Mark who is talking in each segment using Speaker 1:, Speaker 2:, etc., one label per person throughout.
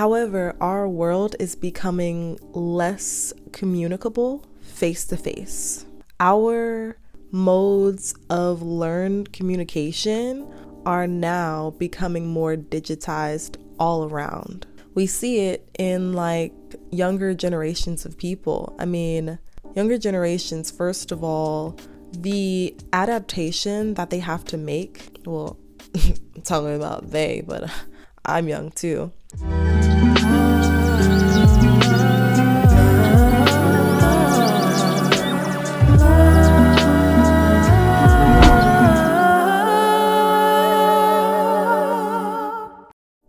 Speaker 1: However, our world is becoming less communicable face to face. Our modes of learned communication are now becoming more digitized all around. We see it in like younger generations of people. I mean, younger generations, first of all, the adaptation that they have to make, well, I'm talking about they, but I'm young too.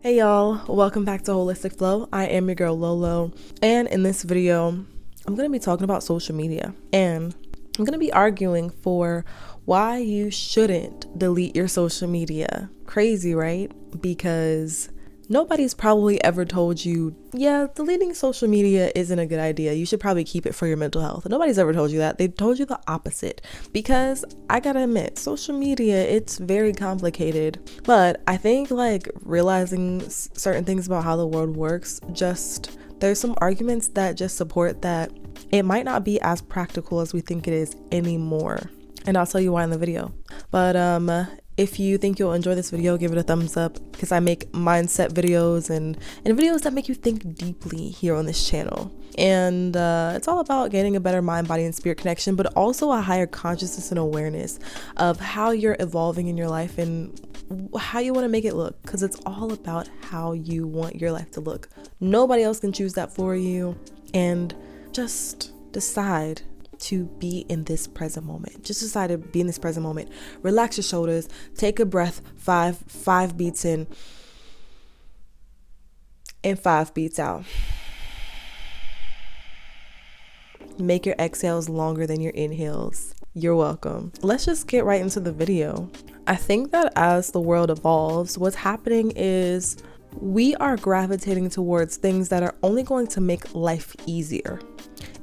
Speaker 1: Hey y'all, welcome back to Holistic Flow. I am your girl Lolo, and in this video, I'm going to be talking about social media, and I'm going to be arguing for why you shouldn't delete your social media. Crazy, right? Because nobody's probably ever told you, yeah, deleting social media isn't a good idea. You should probably keep it for your mental health. Nobody's ever told you that. They told you the opposite. Because I gotta admit, social media, it's very complicated. But I think like realizing certain things about how the world works, there's some arguments that just support that it might not be as practical as we think it is anymore. And I'll tell you why in the video. But if you think you'll enjoy this video, give it a thumbs up, because I make mindset videos and videos that make you think deeply here on this channel. And it's all about getting a better mind, body, and spirit connection, but also a higher consciousness and awareness of how you're evolving in your life and how you want to make it look, because it's all about how you want your life to look. Nobody else can choose that for you. And just decide to be in this present moment. Just decide to be in this present moment. Relax your shoulders, take a breath, five beats in and 5 beats out. Make your exhales longer than your inhales. You're welcome. Let's just get right into the video. I think that as the world evolves, what's happening is we are gravitating towards things that are only going to make life easier.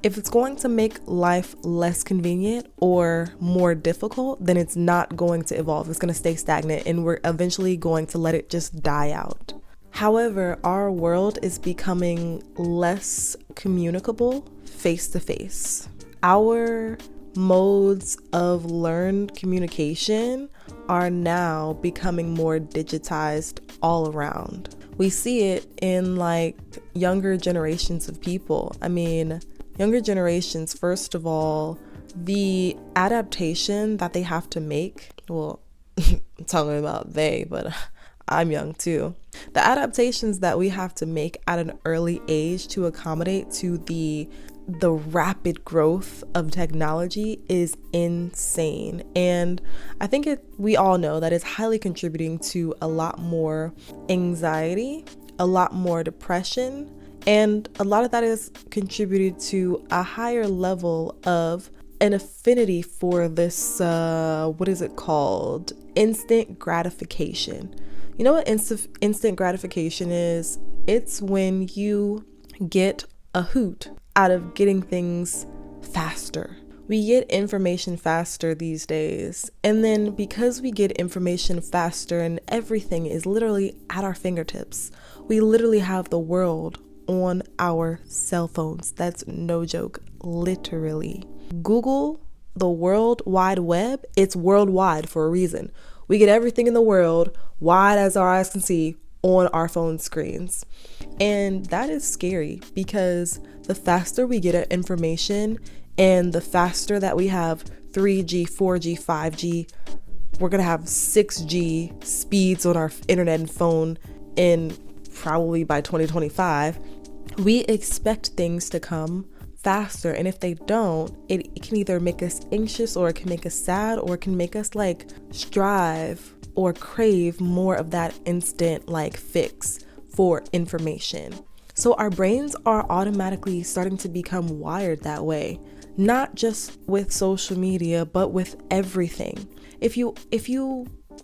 Speaker 1: If it's going to make life less convenient or more difficult, then it's not going to evolve. It's going to stay stagnant, and we're eventually going to let it just die out. However, our world is becoming less communicable face to face. Our modes of learned communication are now becoming more digitized all around. We see it in like younger generations of people. I mean, younger generations, first of all, the adaptation that they have to make, well, I'm talking about they, but I'm young too. The adaptations that we have to make at an early age to accommodate to the rapid growth of technology is insane. And I think we all know that it's highly contributing to a lot more anxiety, a lot more depression, and a lot of that is contributed to a higher level of an affinity for this, what is it called? Instant gratification. You know what instant gratification is? It's when you get a hoot out of getting things faster. We get information faster these days. And then because we get information faster and everything is literally at our fingertips, we literally have the world on our cell phones. That's no joke, literally. Google the World Wide Web. It's worldwide for a reason. We get everything in the world, wide as our eyes can see, on our phone screens. And that is scary, because the faster we get at information and the faster that we have 3G, 4G, 5G, we're gonna have 6G speeds on our internet and phone in probably by 2025. We expect things to come faster, and if they don't, it can either make us anxious, or it can make us sad, or it can make us like strive or crave more of that instant like fix for information. So our brains are automatically starting to become wired that way, not just with social media, but with everything. If you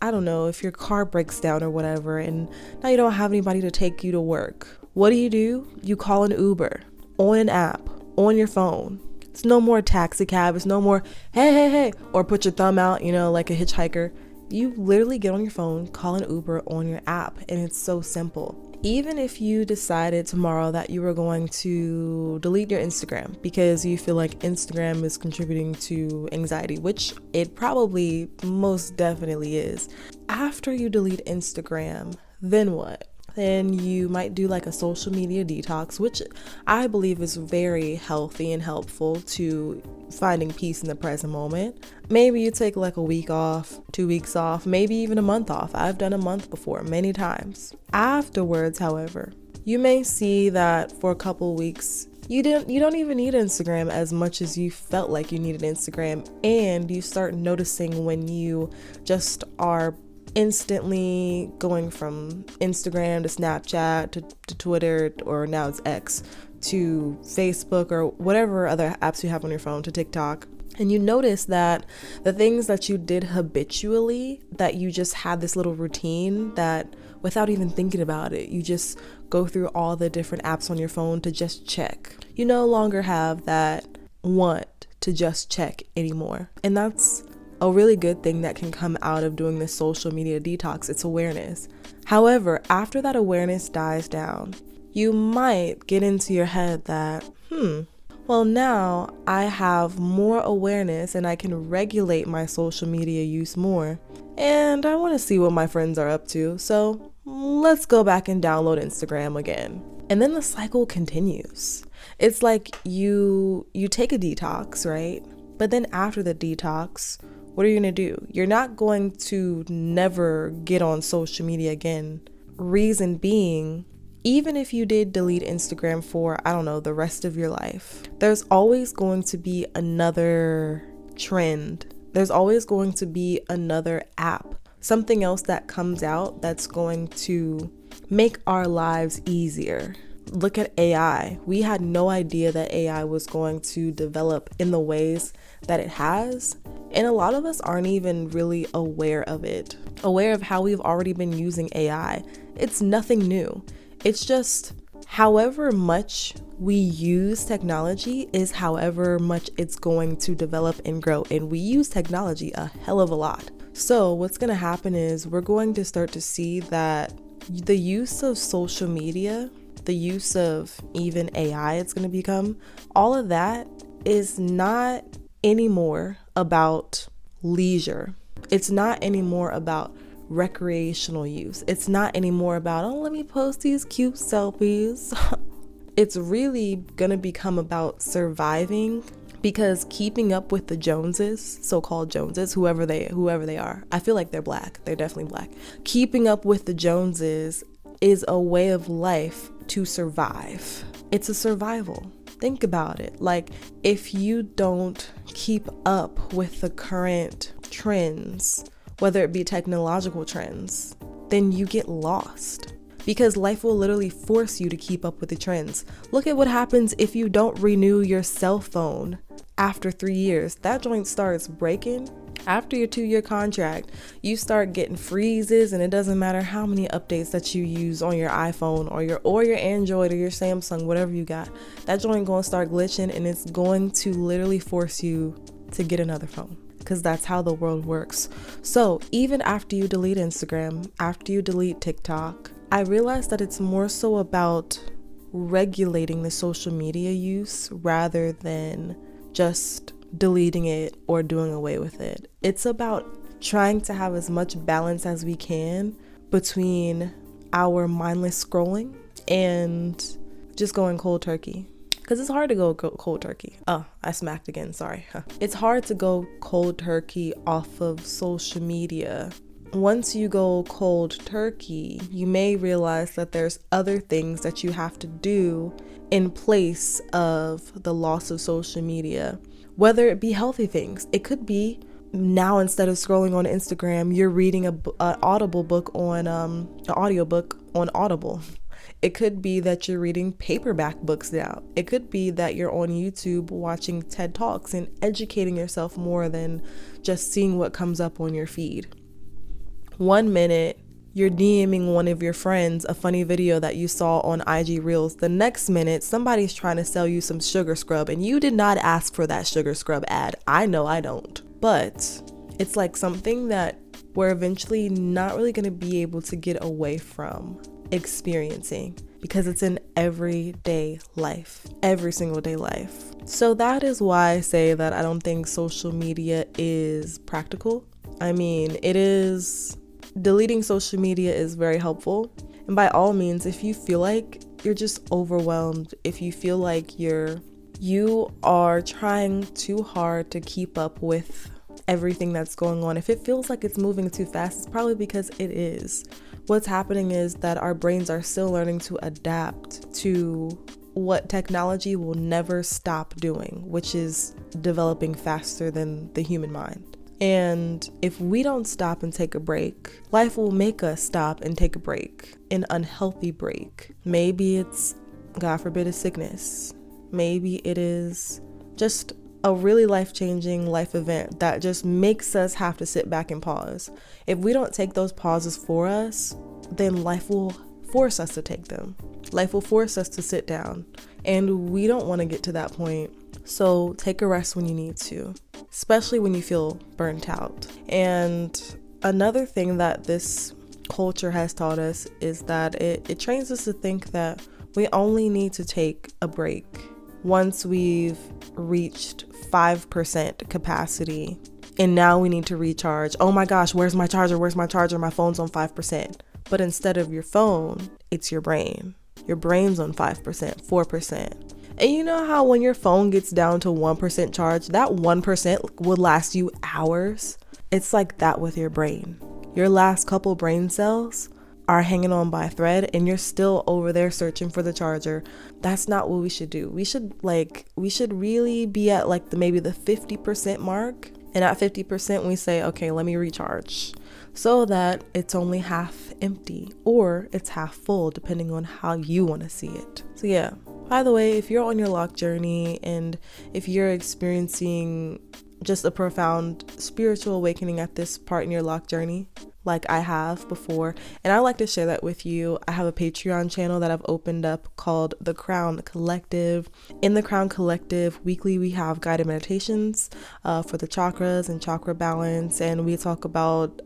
Speaker 1: I don't know, if your car breaks down or whatever, and now you don't have anybody to take you to work, what do? You call an Uber on an app on your phone. It's no more taxi cab. It's no more, hey, or put your thumb out, like a hitchhiker. You literally get on your phone, call an Uber on your app, and it's so simple. Even if you decided tomorrow that you were going to delete your Instagram because you feel like Instagram is contributing to anxiety, which it probably most definitely is. After you delete Instagram, then what? Then you might do like a social media detox, which I believe is very healthy and helpful to finding peace in the present moment. Maybe you take like a week off, 2 weeks off, maybe even a month off. I've done a month before many times. Afterwards, however, you may see that for a couple weeks, you don't even need Instagram as much as you felt like you needed Instagram, and you start noticing when you just are instantly going from Instagram to Snapchat to Twitter, or now it's X, to Facebook or whatever other apps you have on your phone, to TikTok. And you notice that the things that you did habitually, that you just had this little routine that without even thinking about it, you just go through all the different apps on your phone to just check. You no longer have that want to just check anymore. And that's a really good thing that can come out of doing this social media detox. It's awareness. However, after that awareness dies down, you might get into your head that, well, now I have more awareness and I can regulate my social media use more. And I want to see what my friends are up to. So let's go back and download Instagram again. And then the cycle continues. It's like you take a detox, right? But then after the detox, what are you going to do? You're not going to never get on social media again. Reason being, even if you did delete Instagram for, I don't know, the rest of your life, there's always going to be another trend. There's always going to be another app, something else that comes out that's going to make our lives easier. Look at AI. We had no idea that AI was going to develop in the ways that it has. And a lot of us aren't even really aware of it, aware of how we've already been using AI. It's nothing new. It's just however much we use technology is however much it's going to develop and grow. And we use technology a hell of a lot. So what's going to happen is we're going to start to see that the use of social media, the use of even AI, it's going to become, all of that is not anymore about leisure. It's not anymore about recreational use. It's not anymore about, oh, let me post these cute selfies. It's really gonna become about surviving, because keeping up with the Joneses, so-called Joneses, whoever they are, I feel like they're black. They're definitely black. Keeping up with the Joneses is a way of life to survive. It's a survival. Think about it. Like, if you don't keep up with the current trends, whether it be technological trends, then you get lost, because life will literally force you to keep up with the trends. Look at what happens if you don't renew your cell phone after 3 years. That joint starts breaking. After your 2-year contract, you start getting freezes, and it doesn't matter how many updates that you use on your iPhone or your Android or your Samsung, whatever you got. That joint gonna start glitching, and it's going to literally force you to get another phone, because that's how the world works. So even after you delete Instagram, after you delete TikTok, I realized that it's more so about regulating the social media use rather than just deleting it or doing away with it. It's about trying to have as much balance as we can between our mindless scrolling and just going cold turkey. Because it's hard to go cold turkey. Oh, I smacked again, sorry. It's hard to go cold turkey off of social media. Once you go cold turkey, you may realize that there's other things that you have to do in place of the loss of social media. Whether it be healthy things, it could be now instead of scrolling on Instagram, you're reading an audiobook on Audible. It could be that you're reading paperback books now. It could be that you're on YouTube watching TED Talks and educating yourself more than just seeing what comes up on your feed. 1 minute, you're DMing one of your friends a funny video that you saw on IG Reels. The next minute, somebody's trying to sell you some sugar scrub, and you did not ask for that sugar scrub ad. I know I don't. But it's like something that we're eventually not really going to be able to get away from. experiencing, because it's in everyday life, every single day life. So that is why I say that I don't think social media is practical. I mean, it is, deleting social media is very helpful. And by all means, if you feel like you're just overwhelmed, if you feel like you are trying too hard to keep up with everything that's going on, if it feels like it's moving too fast, it's probably because it is. What's happening is that our brains are still learning to adapt to what technology will never stop doing, which is developing faster than the human mind. And if we don't stop and take a break, life will make us stop and take a break, an unhealthy break. Maybe it's, God forbid, a sickness. Maybe it is just a really life-changing life event that just makes us have to sit back and pause. If we don't take those pauses for us, then life will force us to take them. Life will force us to sit down, and we don't want to get to that point. So take a rest when you need to, especially when you feel burnt out. And another thing that this culture has taught us is that it trains us to think that we only need to take a break once we've reached 5% capacity, and now we need to recharge. Oh my gosh, where's my charger? Where's my charger? My phone's on 5%. But instead of your phone, it's your brain. Your brain's on 5%, 4%. And you know how when your phone gets down to 1% charge, that 1% will last you hours? It's like that with your brain. Your last couple brain cells are hanging on by a thread, and you're still over there searching for the charger. That's not what we should do. We should really be at like maybe the 50% mark. And at 50%, we say, okay, let me recharge, so that it's only half empty or it's half full, depending on how you want to see it. So yeah, by the way, if you're on your lock journey and if you're experiencing just a profound spiritual awakening at this part in your lock journey, like I have before, and I like to share that with you. I have a Patreon channel that I've opened up called The Crown Collective. In The Crown Collective, weekly we have guided meditations for the chakras and chakra balance, and we talk about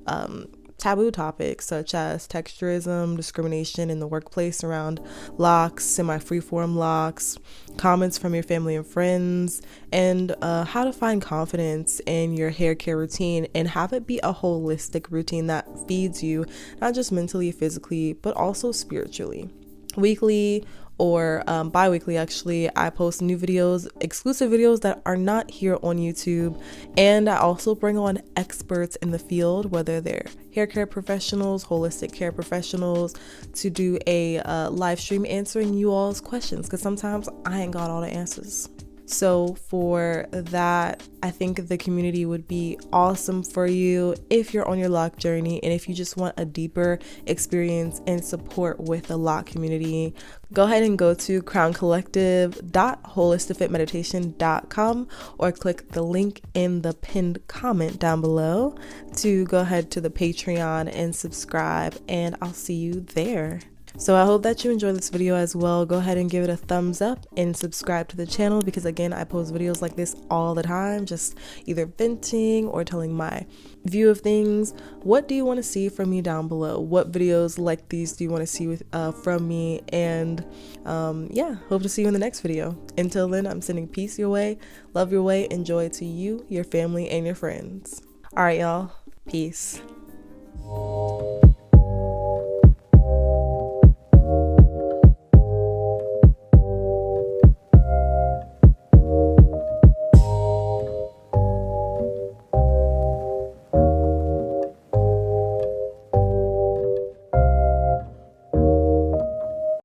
Speaker 1: taboo topics such as texturism, discrimination in the workplace around locks, semi-freeform locks, comments from your family and friends, and how to find confidence in your hair care routine and have it be a holistic routine that feeds you, not just mentally, physically, but also spiritually. Weekly or bi-weekly, actually, I post new videos, exclusive videos that are not here on YouTube, and I also bring on experts in the field, whether they're hair care professionals, holistic care professionals, to do a live stream answering you all's questions, because sometimes I ain't got all the answers. So for that, I think the community would be awesome for you if you're on your lock journey and if you just want a deeper experience and support with the lock community. Go ahead and go to crowncollective.holistifitmeditation.com or click the link in the pinned comment down below to go ahead to the Patreon and subscribe, and I'll see you there. So I hope that you enjoyed this video as well. Go ahead and give it a thumbs up and subscribe to the channel, because again, I post videos like this all the time, just either venting or telling my view of things. What do you want to see from me down below? What videos like these do you want to see from me? And yeah, hope to see you in the next video. Until then, I'm sending peace your way, love your way, and joy to you, your family, and your friends. All right, y'all. Peace.